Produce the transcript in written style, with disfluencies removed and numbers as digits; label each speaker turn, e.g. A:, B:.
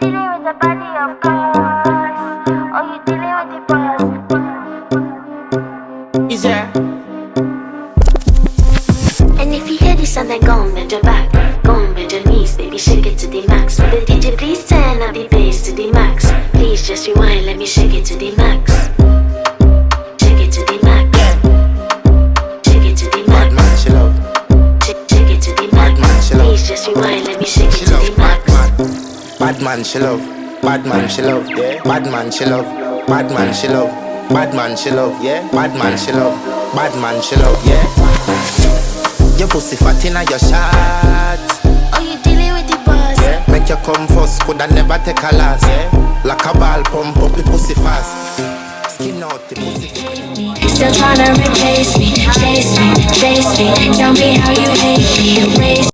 A: dealing with the body of course, or you dealing with the boss.
B: Is there?
C: And if you hear this and then go and bend your back, go and bend your knees, baby, shake it to the max. Will the DJ please turn up the bass to the max? Please just rewind, let me shake it to the max. Shake it to the max. Shake it to the max.
B: Bad man, she love.
C: Shake it to the max.
B: Bad man, she love.
C: Please just rewind, let me shake it
B: She
C: to
B: love.
C: the max.
B: Bad man, she love. Bad man, she love. Yeah. Bad man, she love. Bad man, she love. Bad man, she love. Yeah. Bad man, she love. Bad man, she love. Yeah. Your pussy fat inna your shot.
C: Oh, you dealing with the boss?
B: Yeah. Make you come first, coulda never take a last. Yeah. Like a ball pump up the pussy fast. Skin out the pussy.
D: Still tryna replace me, chase me, chase me. Tell me how you hate me, erase